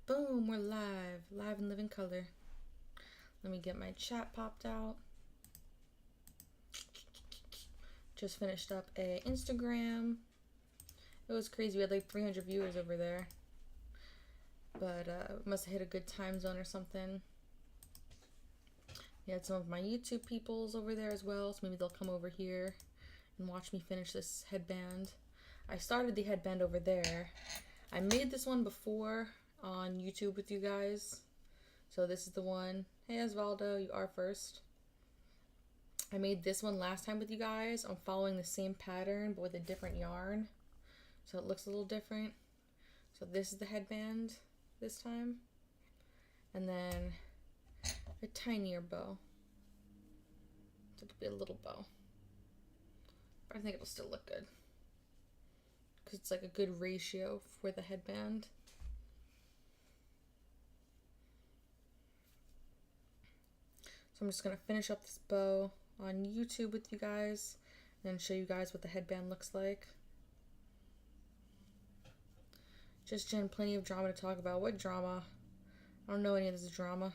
Boom, we're live. Live in living color. Let me get my chat popped out. Just finished up a Instagram. It was crazy. We had like 300 viewers over there. But must have hit a good time zone or something. We had some of my YouTube peoples over there as well. So maybe they'll come over here and watch me finish this headband. I started the headband over there. I made this one before on YouTube with you guys. So this is the one. Hey Osvaldo, you are first. I made this one last time with you guys. I'm following the same pattern but with a different yarn. So it looks a little different. So this is the headband this time. And then a tinier bow. So it'll be a little bow. But I think it'll still look good. Because it's like a good ratio for the headband. So I'm just going to finish up this bow on YouTube with you guys and show you guys what the headband looks like. Just Jen, plenty of drama to talk about. What drama? I don't know any of this drama.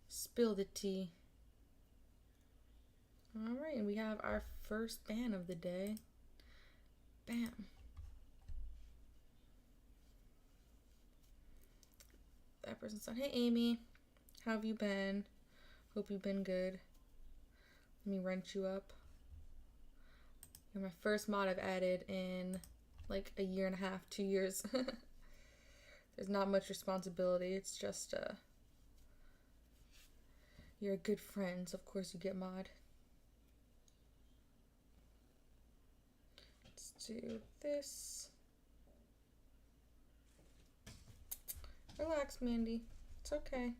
Spill the tea. Alright, and we have our first band of the day. Bam. That person said, hey Amy, how have you been? Hope you've been good. Let me wrench you up. You're my first mod I've added in like a year and a half, 2 years. There's not much responsibility. It's just you're a good friend, so of course you get mod. Let's do this. Relax, Mandy. It's okay.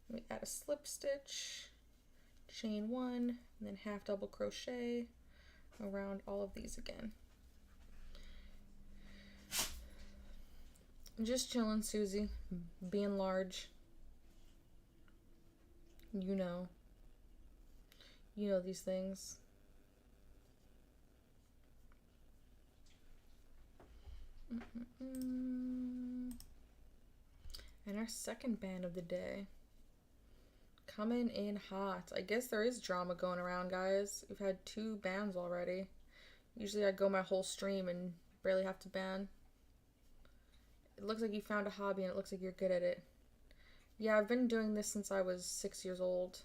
Let me add a slip stitch, chain one, and then half double crochet around all of these again. I'm just chilling, Susie, being large. You know these things. And our second band of the day. Coming in hot. I guess there is drama going around, guys. We've had 2 bans already. Usually I go my whole stream and barely have to ban. It looks like you found a hobby and it looks like you're good at it. Yeah, I've been doing this since I was 6 years old.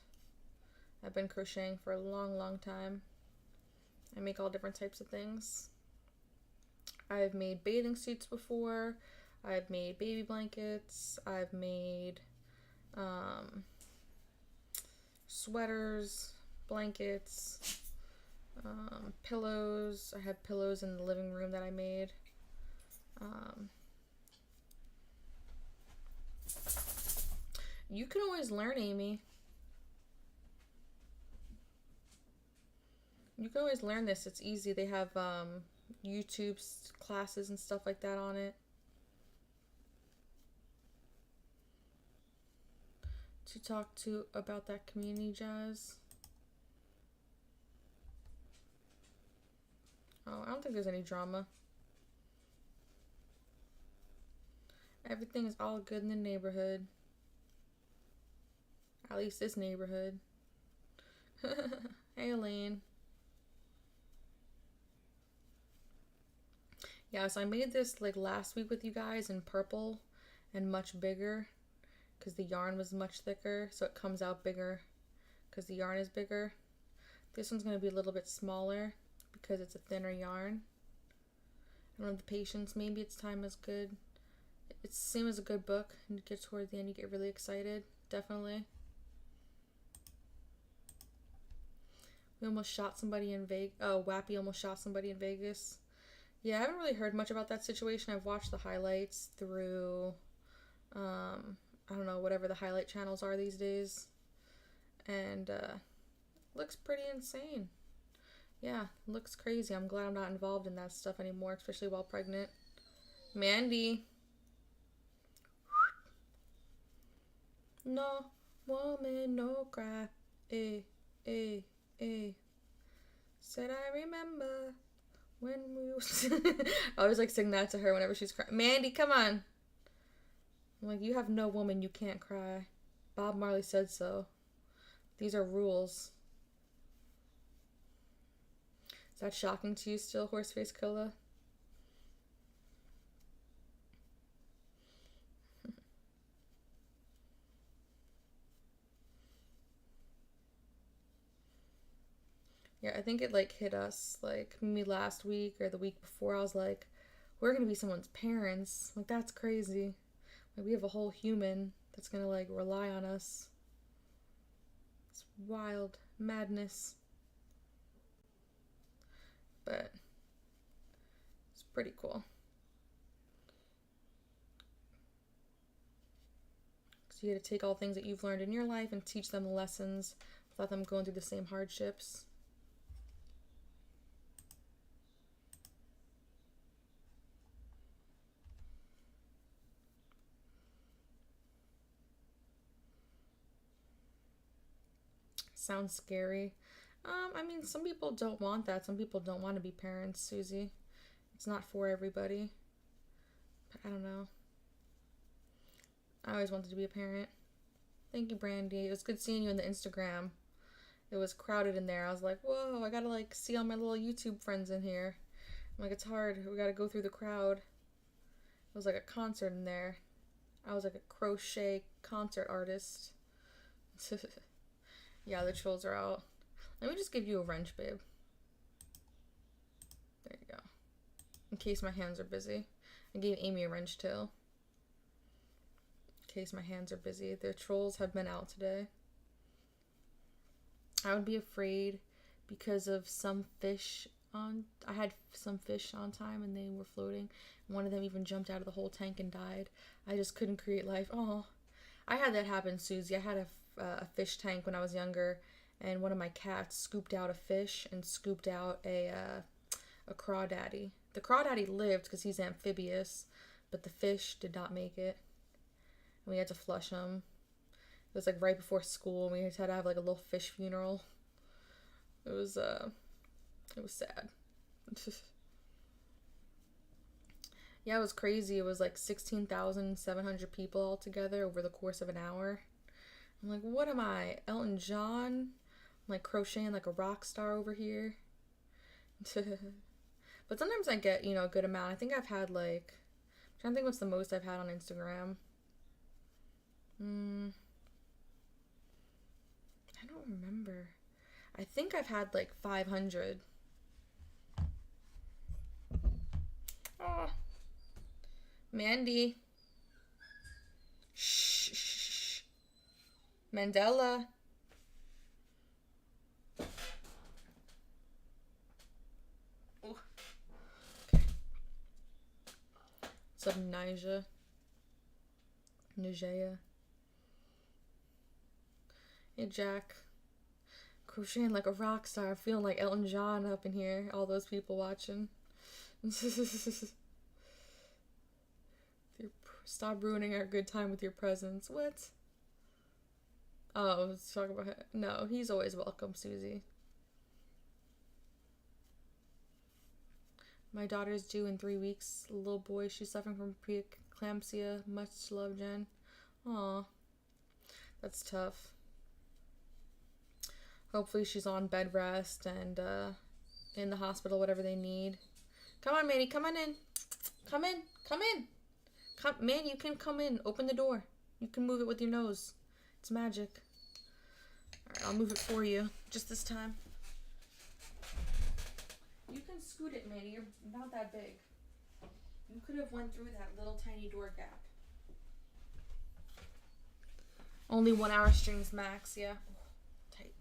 I've been crocheting for a long, long time. I make all different types of things. I've made bathing suits before. I've made baby blankets. I've made sweaters, blankets, pillows. I have pillows in the living room that I made. You can always learn, Amy. You can always learn this. It's easy. They have YouTube classes and stuff like that on it. To talk to about that community, Jazz. Oh, I don't think there's any drama. Everything is all good in the neighborhood. At least this neighborhood. Hey, Elaine. Yeah, so I made this like last week with you guys in purple and much bigger because the yarn was much thicker, so it comes out bigger because the yarn is bigger. This one's going to be a little bit smaller because it's a thinner yarn. I don't have the patience. Maybe its time is good. It's the same as a good book. And you get towards the end, you get really excited. Definitely. We almost shot somebody in Vegas. Oh, Wappy almost shot somebody in Vegas. Yeah, I haven't really heard much about that situation. I've watched the highlights through, I don't know, whatever the highlight channels are these days. And looks pretty insane. Yeah, looks crazy. I'm glad I'm not involved in that stuff anymore, especially while pregnant. Mandy. No woman, no cry. Said I remember when we I always like sing that to her whenever she's crying. Mandy, come on. I'm like, you have no woman, you can't cry. Bob Marley said so. These are rules. Is that shocking to you still, Horseface Killa? Yeah, I think it like hit us like maybe last week or the week before. I was like, we're gonna be someone's parents. Like, that's crazy. Like, we have a whole human that's gonna like rely on us. It's wild madness. But it's pretty cool. So you get to take all things that you've learned in your life and teach them the lessons without them going through the same hardships. Sounds scary. I mean, some people don't want that. Some people don't want to be parents, Susie. It's not for everybody. But I don't know. I always wanted to be a parent. Thank you, Brandy. It was good seeing you on the Instagram. It was crowded in there. I was like, whoa, I gotta like see all my little YouTube friends in here. I'm like, it's hard. We gotta go through the crowd. It was like a concert in there. I was like a crochet concert artist. Yeah, the trolls are out. Let me just give you a wrench, babe. There you go. In case my hands are busy. I gave Amy a wrench too. In case my hands are busy. The trolls have been out today. I would be afraid because of some fish on... I had some fish on time and they were floating. One of them even jumped out of the whole tank and died. I just couldn't create life. Oh, I had that happen, Susie. I had a fish tank when I was younger, and one of my cats scooped out a fish and scooped out a crawdaddy. The crawdaddy lived because he's amphibious, but the fish did not make it. And we had to flush him. It was like right before school, and we had to have like a little fish funeral. It was sad. Yeah, it was crazy. It was like 16,700 people all together over the course of an hour. I'm like, what am I? Elton John? I'm like crocheting like a rock star over here. But sometimes I get, a good amount. I think I've had like, I'm trying to think what's the most I've had on Instagram. I don't remember. I think I've had like 500. Oh. Mandy. Shh. Mandela. Ooh. Okay. What's up, Nijah? Hey, Jack. Crocheting like a rock star. I'm feeling like Elton John up in here. All those people watching. Stop ruining our good time with your presence. What? Oh, let's talk about him. No, he's always welcome, Susie. My daughter's due in 3 weeks. Little boy, she's suffering from preeclampsia. Much love, Jen. Aw. That's tough. Hopefully she's on bed rest and in the hospital, whatever they need. Come on, Manny, come on in. Come in. Man, you can come in. Open the door. You can move it with your nose. It's magic. Alright, I'll move it for you. Just this time. You can scoot it, Manny. You're not that big. You could have went through that little tiny door gap. Only 1 hour strings max, yeah. Tight.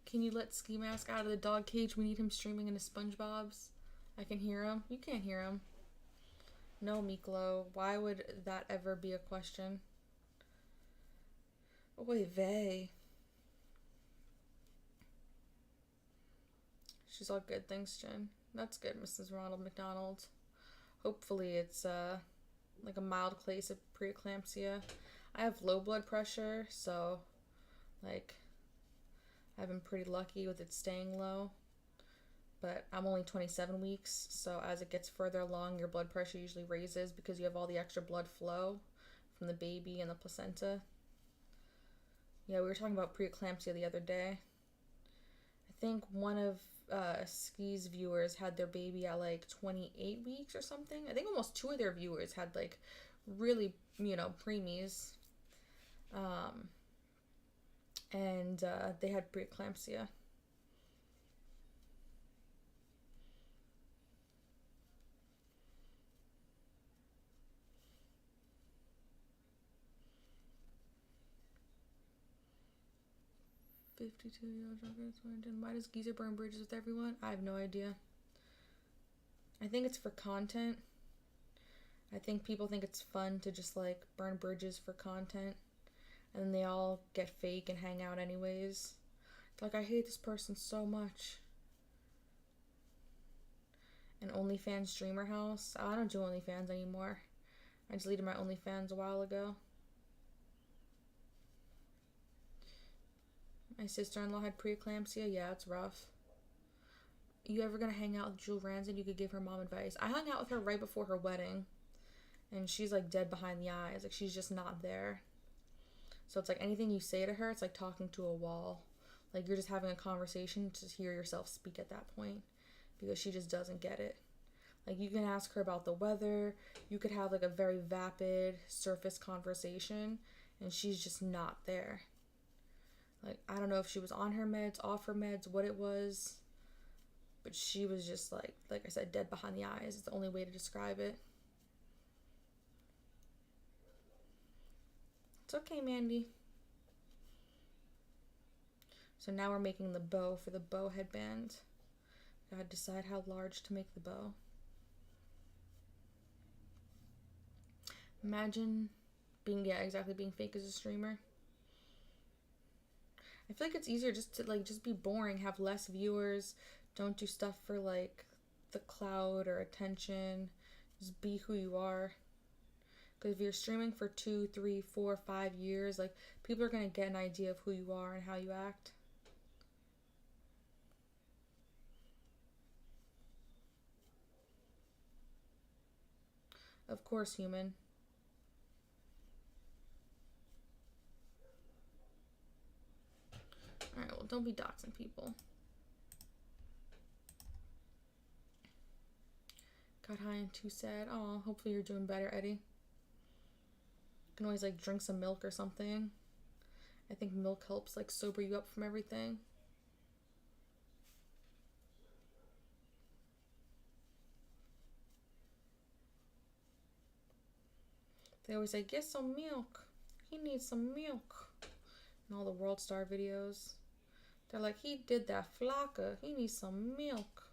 Can you let Ski Mask out of the dog cage? We need him streaming into SpongeBob's. I can hear him. You can't hear him. No, Miklo. Why would that ever be a question? Oy vey. She's all good. Thanks, Jen. That's good, Mrs. Ronald McDonald. Hopefully it's like a mild case of preeclampsia. I have low blood pressure, so like I've been pretty lucky with it staying low. But I'm only 27 weeks, so as it gets further along, your blood pressure usually raises because you have all the extra blood flow from the baby and the placenta. Yeah, we were talking about preeclampsia the other day. I think one of Ski's viewers had their baby at like 28 weeks or something. I think almost 2 of their viewers had like really, preemies. And they had preeclampsia. "52-year-old drunk. Why does Geezer burn bridges with everyone?" I have no idea. I think it's for content. I think people think it's fun to just like burn bridges for content, and then they all get fake and hang out anyways. Like, I hate this person so much. An OnlyFans streamer house. I don't do OnlyFans anymore. I deleted my OnlyFans a while ago. My sister-in-law had preeclampsia. Yeah, it's rough. You ever gonna hang out with Jewel Ranzin? You could give her mom advice. I hung out with her right before her wedding, and she's like dead behind the eyes. Like, she's just not there. So it's like anything you say to her, it's like talking to a wall. Like, you're just having a conversation to hear yourself speak at that point, because she just doesn't get it. Like, you can ask her about the weather. You could have like a very vapid surface conversation, and she's just not there. Like, I don't know if she was on her meds, off her meds, what it was, but she was just like I said, dead behind the eyes. It's the only way to describe it. It's okay, Mandy. So now we're making the bow for the bow headband. Gotta decide how large to make the bow. Imagine being fake as a streamer. I feel like it's easier just to just be boring, have less viewers, don't do stuff for like the clout or attention, just be who you are. Because if you're streaming for 2, 3, 4, 5 years, like, people are gonna get an idea of who you are and how you act. Of course, human. Alright, well, don't be doxing people. Got high and too sad. Oh, hopefully you're doing better, Eddie. You can always like drink some milk or something. I think milk helps like sober you up from everything. They always say, get some milk. He needs some milk. In all the World Star videos. They're like, he did that flocka. He needs some milk.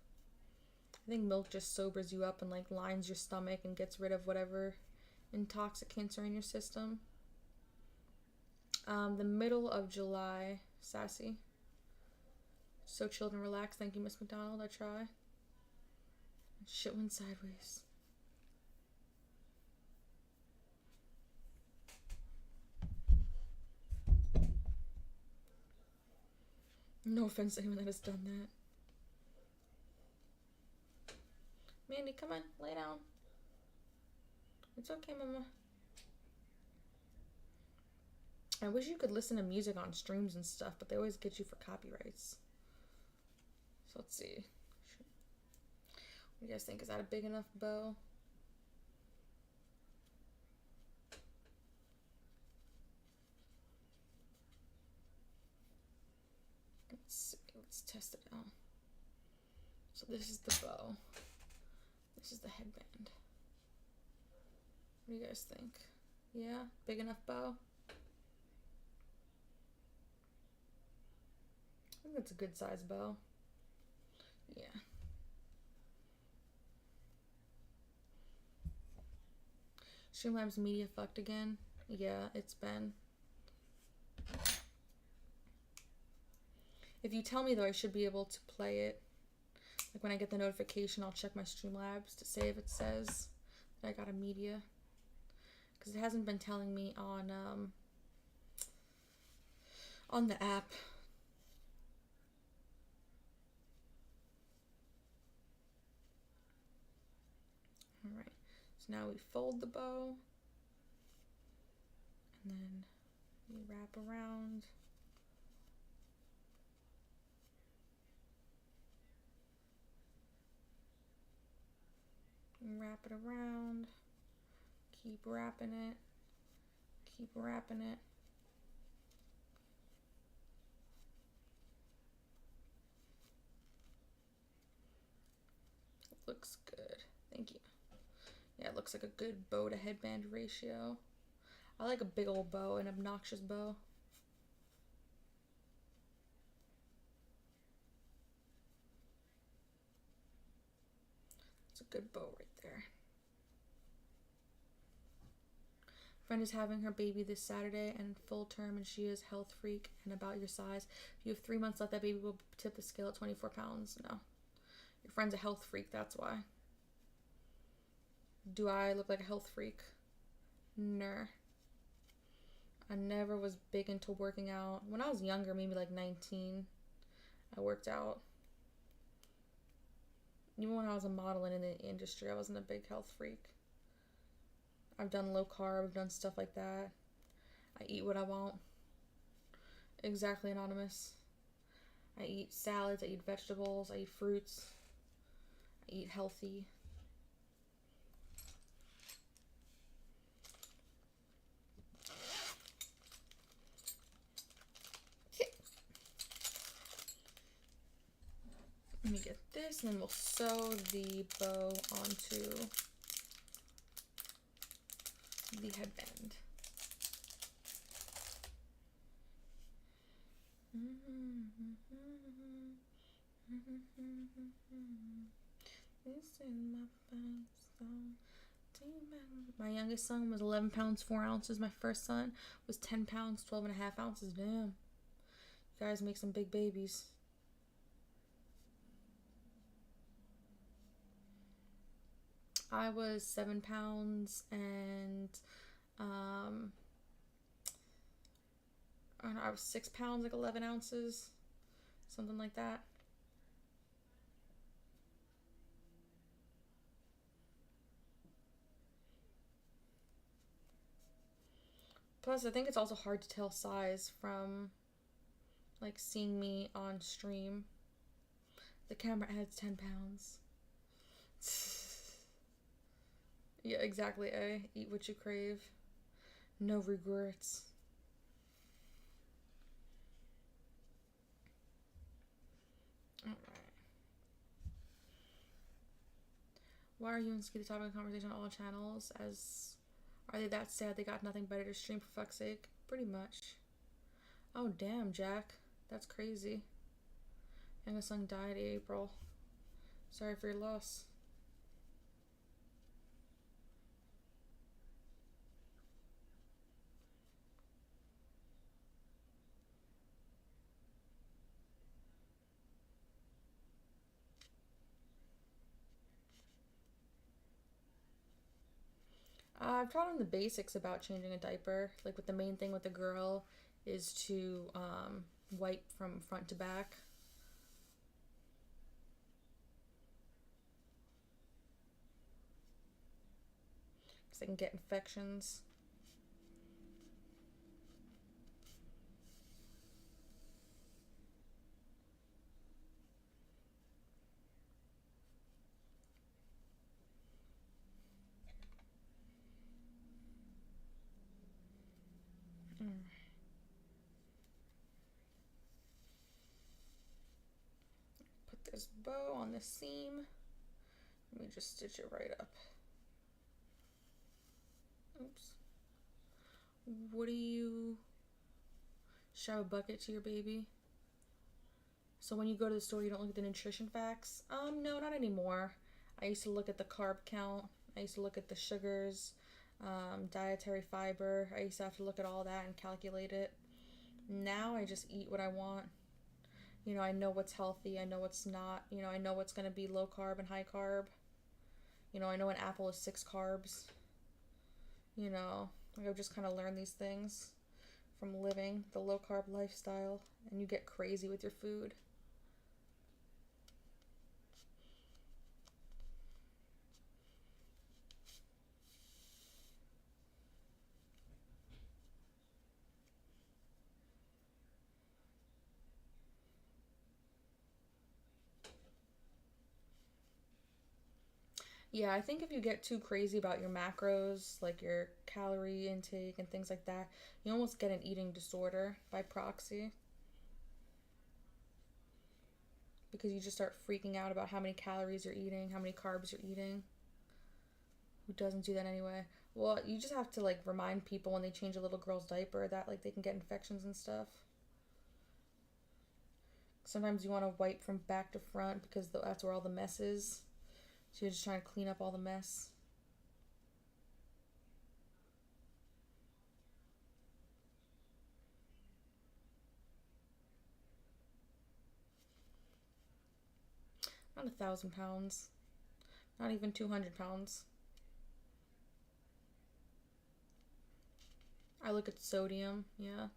I think milk just sobers you up and like lines your stomach and gets rid of whatever intoxicants are in your system. The middle of July, sassy. So chilled and relaxed. Thank you, Miss McDonald. I try. Shit went sideways. No offense to anyone that has done that. Mandy, come on, lay down. It's okay, mama. I wish you could listen to music on streams and stuff, but they always get you for copyrights. So let's see. What do you guys think? Is that a big enough bow? Let's see. Let's test it out. So this is the bow. This is the headband. What do you guys think? Yeah? Big enough bow? I think that's a good size bow. Yeah. Streamlabs media fucked again. Yeah, it's been. If you tell me though, I should be able to play it. Like when I get the notification, I'll check my Streamlabs to say if it says that I got a media. Because it hasn't been telling me on the app. So now we fold the bow, and then we wrap around. And wrap it around. Keep wrapping it. Keep wrapping it. Looks good. Thank you. Yeah, it looks like a good bow to headband ratio. I like a big old bow, an obnoxious bow. It's a good bow right there. Friend is having her baby this Saturday and full term, and she is health freak and about your size. If you have 3 months left, that baby will tip the scale at 24 pounds. No. Your friend's a health freak, that's why. Do I look like a health freak? No. I never was big into working out. When I was younger, maybe like 19, I worked out. Even when I was a model in the industry, I wasn't a big health freak. I've done low carb, I've done stuff like that. I eat what I want. Exactly, Anonymous. I eat salads, I eat vegetables, I eat fruits. I eat healthy. Let me get this, and then we'll sew the bow onto the headband. This is my first song. My youngest son was 11 pounds 4 ounces. My first son was 10 pounds 12.5 ounces. Damn, you guys make some big babies. I was 7 pounds and I don't know, I was 6 pounds, like 11 ounces, something like that. Plus, I think it's also hard to tell size from like seeing me on stream. The camera adds 10 pounds. Yeah, exactly, eh? Eat what you crave. No regrets. Alright. Why are you and Ski the topic of conversation on all channels? As are they that sad they got nothing better to stream, for fuck's sake? Pretty much. Oh damn, Jack. That's crazy. Youngest son died in April. Sorry for your loss. I've taught him the basics about changing a diaper. Like, with the main thing with the girl is to wipe from front to back. Because they can get infections. Put this bow on the seam. Let me just stitch it right up. Oops. What do you shove a bucket to your baby? So when you go to the store, you don't look at the nutrition facts? No, not anymore. I used to look at the carb count. I used to look at the sugars, dietary fiber. I used to have to look at all that and calculate it. Now I just eat what I want. You know, I know what's healthy. I know what's not. You know, I know what's going to be low carb and high carb. You know, I know an apple is 6 carbs. You know, like, I've just kind of learned these things from living the low carb lifestyle, and you get crazy with your food. Yeah, I think if you get too crazy about your macros, like your calorie intake and things like that, you almost get an eating disorder by proxy. Because you just start freaking out about how many calories you're eating, how many carbs you're eating. Who doesn't do that anyway? Well, you just have to like remind people when they change a little girl's diaper that like they can get infections and stuff. Sometimes you want to wipe from back to front because that's where all the mess is. So you're just trying to clean up all the mess. Not 1,000 pounds. Not even 200 pounds. I look at sodium, yeah.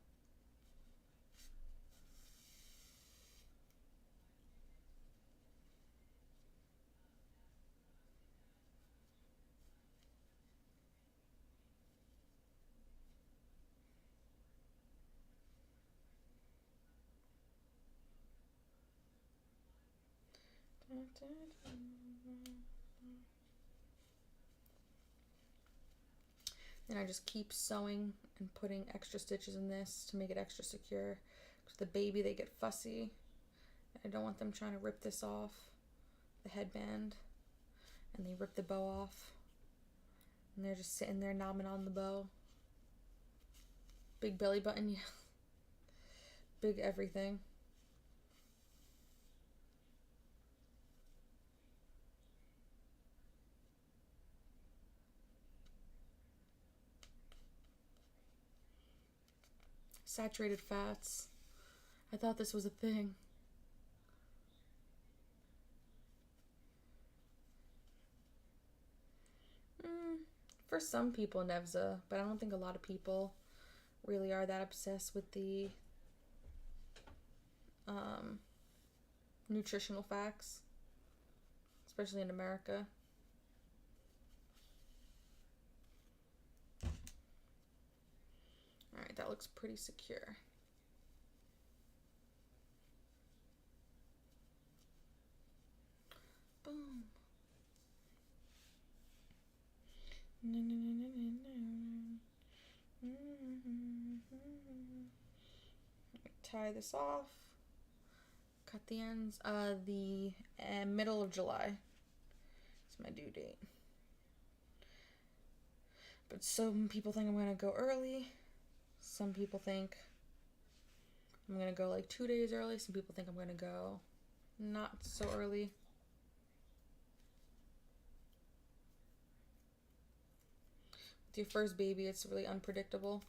And I just keep sewing and putting extra stitches in this to make it extra secure. Because the baby, they get fussy. I don't want them trying to rip this off, the headband, and they rip the bow off. And they're just sitting there nomming on the bow. Big belly button, yeah. Big everything. Saturated fats. I thought this was a thing. For some people, Nevza, but I don't think a lot of people really are that obsessed with the nutritional facts, especially in America. Alright, that looks pretty secure. Boom. Tie this off. Cut the ends. The middle of July is my due date. But some people think I'm gonna go early. Some people think I'm gonna go like 2 days early. Some people think I'm gonna go not so early. With your first baby, it's really unpredictable.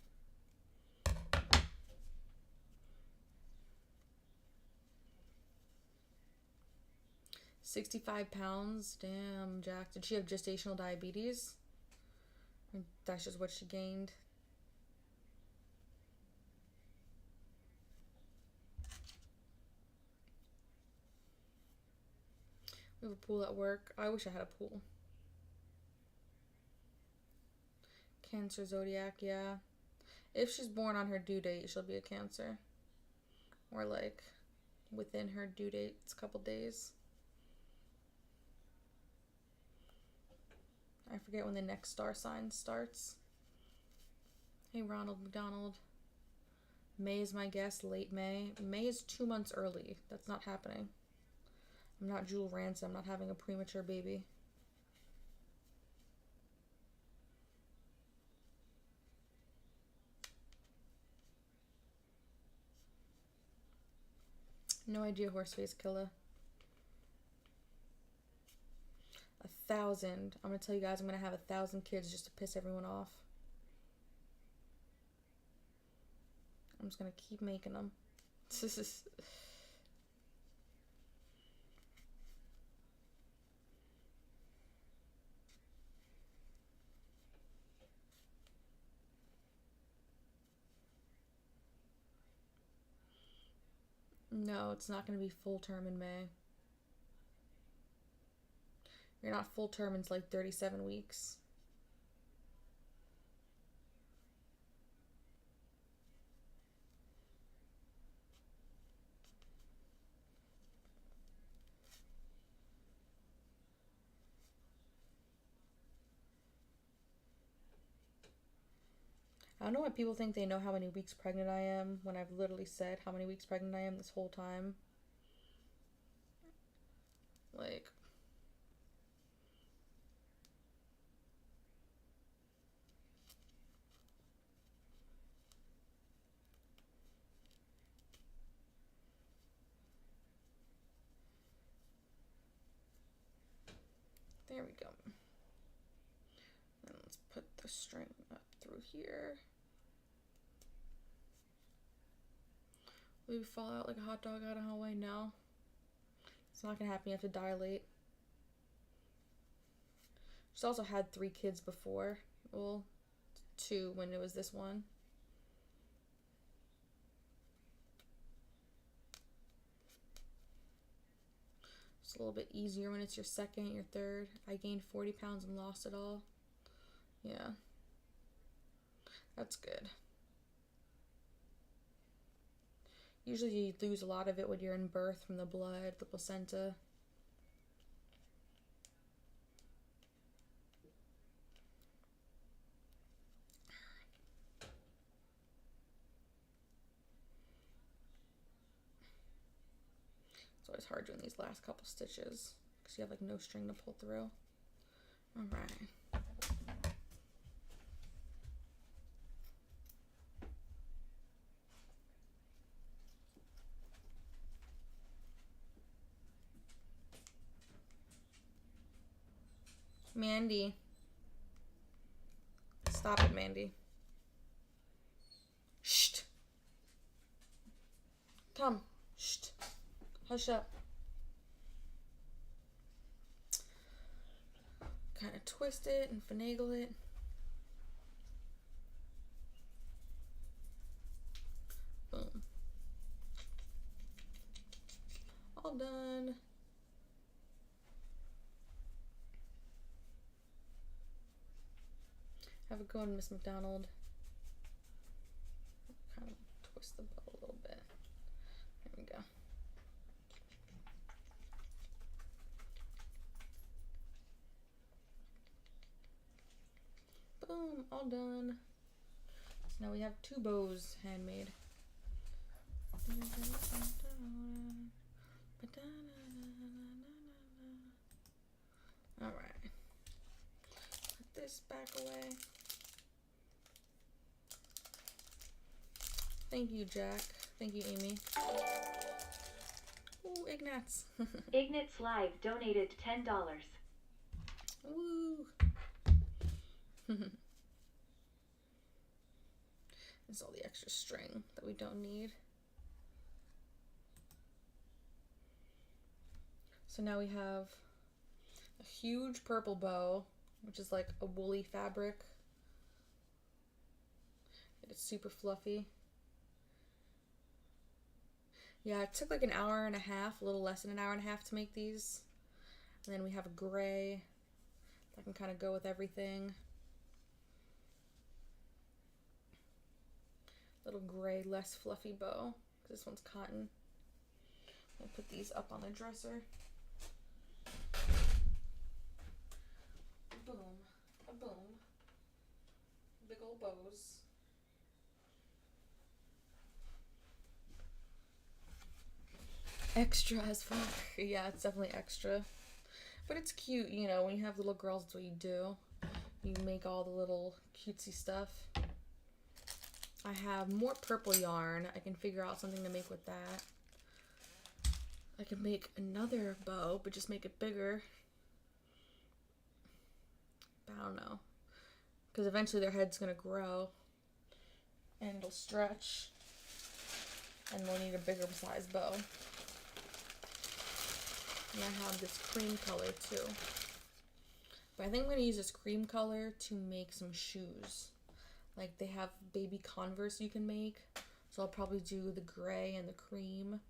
£65. Damn, Jack. Did she have gestational diabetes? Or that's just what she gained. We have a pool at work. I wish I had a pool. Cancer zodiac, yeah. If she's born on her due date, she'll be a Cancer. Or like within her due date, it's a couple days. I forget when the next star sign starts. Hey, Ronald McDonald. May is my guess, late May. May is 2 months early. That's not happening. I'm not Jewel Ransom. I'm not having a premature baby. No idea, Horseface Killer. 1,000. I'm gonna tell you guys I'm gonna have 1,000 kids just to piss everyone off. I'm just gonna keep making them. No, it's not gonna be full term in May. You're not full term until like 37 weeks. I don't know why people think they know how many weeks pregnant I am when I've literally said how many weeks pregnant I am this whole time. Like, there we go. And let's put the string up through here. Will you fall out like a hot dog out of Hawaii? No. It's not gonna happen. You have to dilate. She's also had 3 kids before. Well, 2 when it was this one. It's a little bit easier when it's your second, your third. I gained 40 pounds and lost it all. Yeah. That's good. Usually you lose a lot of it when you're in birth from the blood, the placenta. It's always hard doing these last couple stitches because you have like no string to pull through. All right. Mandy. Stop it, Mandy. Shh. Come. Shh. Hush up. Kind of twist it and finagle it. Boom. All done. Have it going, Miss McDonald. Kind of twist the bow a little bit. There we go. Boom, all done. So now we have 2 bows handmade. All right. Put this back away. Thank you, Jack. Thank you, Amy. Ooh, Ignatz. Ignatz Live donated $10. Woo. This is all the extra string that we don't need. So now we have a huge purple bow, which is like a woolly fabric. It's super fluffy. Yeah, it took like an hour and a half, a little less than an hour and a half to make these. And then we have a gray that can kind of go with everything. Little gray, less fluffy bow, because this one's cotton. I'll put these up on the dresser. Boom, a boom. Big old bows. Extra as fuck. Yeah, it's definitely extra. But it's cute, you know, when you have little girls, that's what you do. You make all the little cutesy stuff. I have more purple yarn. I can figure out something to make with that. I can make another bow, but just make it bigger. But I don't know. Because eventually their head's going to grow. And it'll stretch. And we'll need a bigger size bow. And I have this cream color too. But I think I'm going to use this cream color to make some shoes. Like they have baby Converse you can make. So I'll probably do the gray and the cream.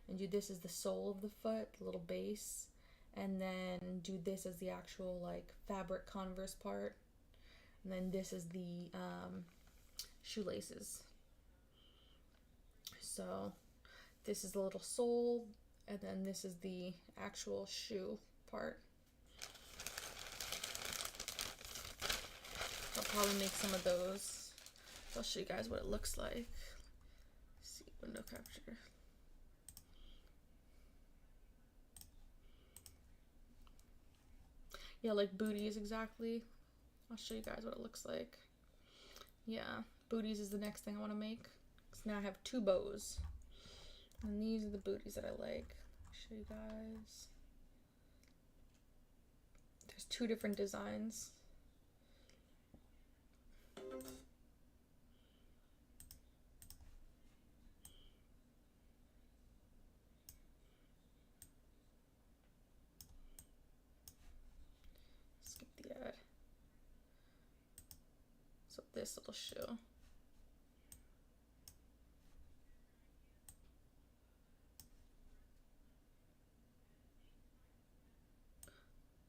And do this as the sole of the foot, the little base. And then do this as the actual like fabric Converse part. And then this is the shoelaces. So this is the little sole. And then this is the actual shoe part. I'll probably make some of those I'll show you guys what it looks like. Let's see, window capture. Yeah, like Booties exactly. I'll show you guys what it looks like. Yeah, Booties is the next thing I want to make. So now I have 2 bows. And these are the booties that I like. I'll show you guys. There's 2 different designs. Skip the ad. So this little shoe.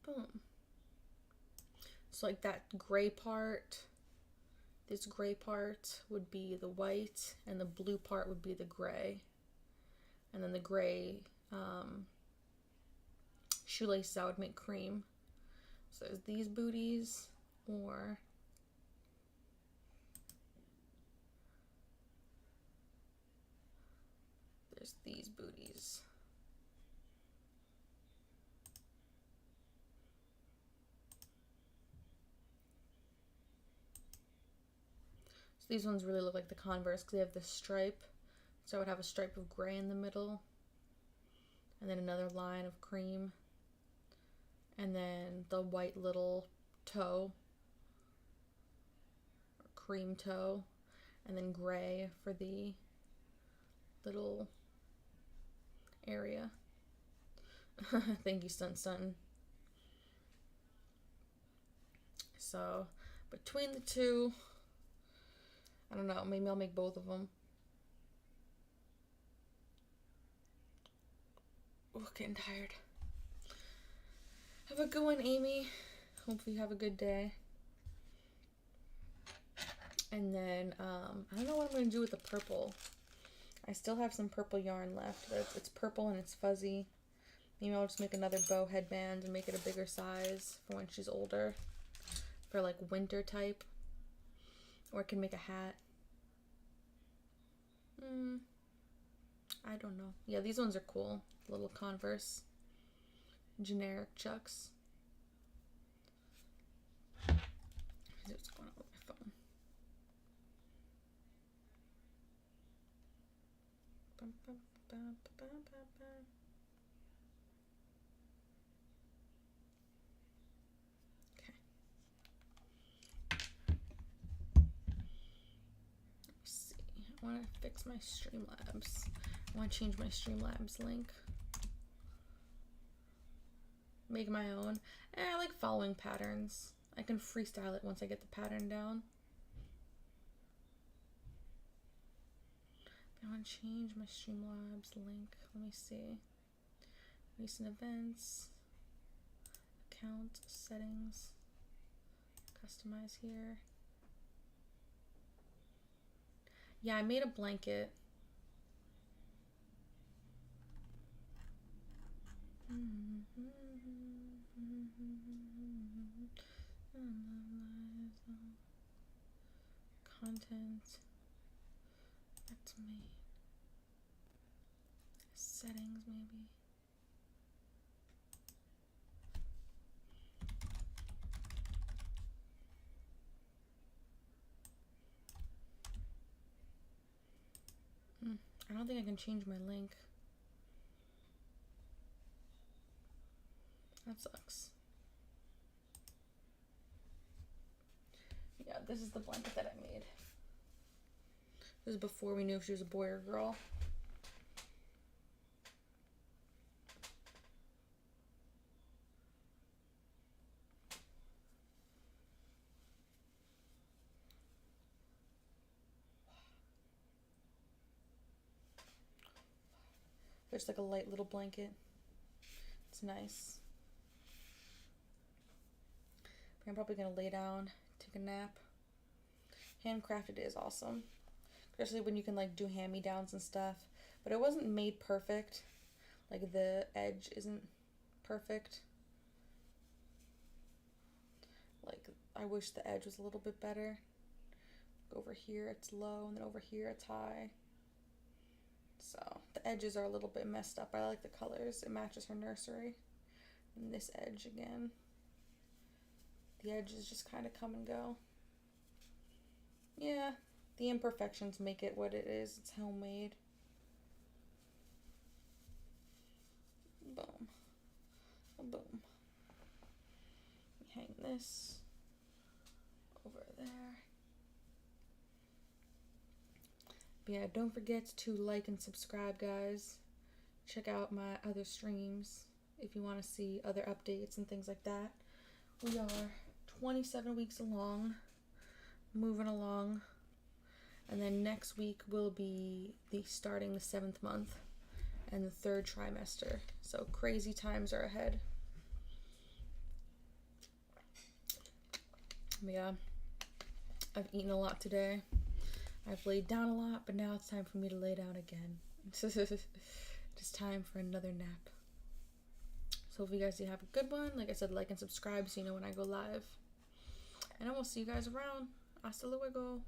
Boom. So like that gray part, this gray part would be the white, and the blue part would be the gray. And then the gray shoelaces I would make cream. So there's these booties, or there's these booties. So these ones really look like the Converse because they have this stripe. So I would have a stripe of gray in the middle, and then another line of cream, and then the white little toe, or cream toe, and then gray for the little area. Thank you, Stunt. So between the 2, I don't know, maybe I'll make both of them. Oh, getting tired. Have a good one, Amy. Hopefully you have a good day. And then, I don't know what I'm going to do with the purple. I still have some purple yarn left, but it's purple and it's fuzzy. Maybe I'll just make another bow headband and make it a bigger size for when she's older. For like winter type. Or I can make a hat. I don't know. Yeah, these ones are cool. Little Converse. Generic Chucks. What's going on with my phone? Okay. Let's see. I want to fix my Streamlabs. I want to change my Streamlabs link. Make my own. I like following patterns. I can freestyle it once I get the pattern down. I want to change my Streamlabs link. Let me see. Recent events. Account settings. Customize here. Yeah, I made a blanket. Content. That's me. Settings, maybe. I don't think I can change my link. That sucks. Yeah, this is the blanket that I made. This is before we knew if she was a boy or girl. There's like a light little blanket. It's nice. I'm probably gonna lay down, take a nap. Handcrafted is awesome. Especially when you can like do hand-me-downs and stuff. But it wasn't made perfect. Like the edge isn't perfect. Like I wish the edge was a little bit better. Over here it's low, and then over here it's high. So the edges are a little bit messed up. I like the colors. It matches her nursery. And this edge again. The edges just kind of come and go. Yeah, the imperfections make it what it is. It's homemade. Boom. Boom. Hang this over there. But yeah, don't forget to like and subscribe, guys. Check out my other streams if you want to see other updates and things like that. We are 27 weeks along, moving along, and then next week will be starting the 7th month and the 3rd trimester. So crazy times are ahead. Yeah, I've eaten a lot today. I've laid down a lot, but now it's time for me to lay down again. It's time for another nap. So if you guys do have a good one, like I said, like and subscribe so you know when I go live. And I will see you guys around. Hasta luego.